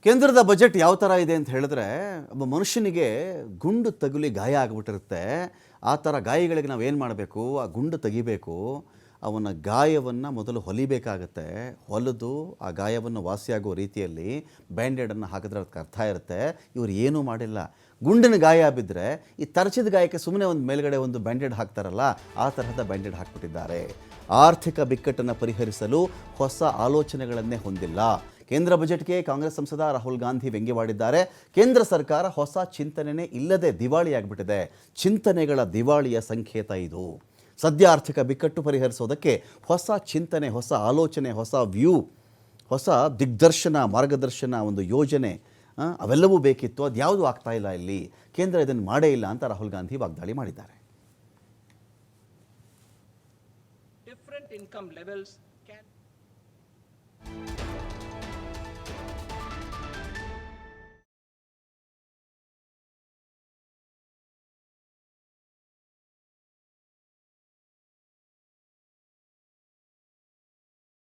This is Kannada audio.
ಕೇಂದ್ರದ ಬಜೆಟ್ ಯಾವ ಥರ ಇದೆ ಅಂತ ಹೇಳಿದ್ರೆ ಒಬ್ಬ ಮನುಷ್ಯನಿಗೆ ಗುಂಡು ತಗುಲಿ ಗಾಯ ಆಗಿಬಿಟ್ಟಿರುತ್ತೆ. ಆ ಥರ ಗಾಯಗಳಿಗೆ ನಾವು ಏನು ಮಾಡಬೇಕು, ಆ ಗುಂಡು ತೆಗಿಬೇಕು. ಅವನ ಗಾಯವನ್ನು ಮೊದಲು ಹೊಲಿಬೇಕಾಗತ್ತೆ. ಹೊಲಿದು ಆ ಗಾಯವನ್ನು ವಾಸಿಯಾಗೋ ರೀತಿಯಲ್ಲಿ ಬ್ಯಾಂಡೇಡನ್ನು ಹಾಕಿದ್ರೆ ಅದಕ್ಕೆ ಅರ್ಥ ಇರುತ್ತೆ. ಇವರು ಏನೂ ಮಾಡಿಲ್ಲ. ಗುಂಡಿನ ಗಾಯ ಬಿದ್ದರೆ ಈ ತರಚಿದ ಗಾಯಕ್ಕೆ ಸುಮ್ಮನೆ ಒಂದು ಮೇಲ್ಗಡೆ ಒಂದು ಬ್ಯಾಂಡೇಡ್ ಹಾಕ್ತಾರಲ್ಲ, ಆ ತರಹದ ಬ್ಯಾಂಡೇಡ್ ಹಾಕ್ಬಿಟ್ಟಿದ್ದಾರೆ. ಆರ್ಥಿಕ ಬಿಕ್ಕಟ್ಟನ್ನು ಪರಿಹರಿಸಲು ಹೊಸ ಆಲೋಚನೆಗಳನ್ನೇ ಹೊಂದಿಲ್ಲ. ಕೇಂದ್ರ ಬಜೆಟ್ಗೆ ಕಾಂಗ್ರೆಸ್ ಸಂಸದ ರಾಹುಲ್ ಗಾಂಧಿ ವ್ಯಂಗ್ಯವಾಡಿದ್ದಾರೆ. ಕೇಂದ್ರ ಸರ್ಕಾರ ಹೊಸ ಚಿಂತನೆಯೇ ಇಲ್ಲದೆ ದಿವಾಳಿಯಾಗ್ಬಿಟ್ಟಿದೆ. ಚಿಂತನೆಗಳ ದಿವಾಳಿಯ ಸಂಕೇತ ಇದು. ಸದ್ಯ ಆರ್ಥಿಕ ಬಿಕ್ಕಟ್ಟು ಪರಿಹರಿಸೋದಕ್ಕೆ ಹೊಸ ಚಿಂತನೆ, ಹೊಸ ಆಲೋಚನೆ, ಹೊಸ ವ್ಯೂ, ಹೊಸ ದಿಗ್ದರ್ಶನ, ಮಾರ್ಗದರ್ಶನ, ಒಂದು ಯೋಜನೆ ಅವೆಲ್ಲವೂ ಬೇಕಿತ್ತು. ಅದು ಯಾವುದು ಆಗ್ತಾ ಇಲ್ಲ. ಇಲ್ಲಿ ಕೇಂದ್ರ ಇದನ್ನು ಮಾಡೇ ಇಲ್ಲ ಅಂತ ರಾಹುಲ್ ಗಾಂಧಿ ವಾಗ್ದಾಳಿ ಮಾಡಿದ್ದಾರೆ. Different income levels can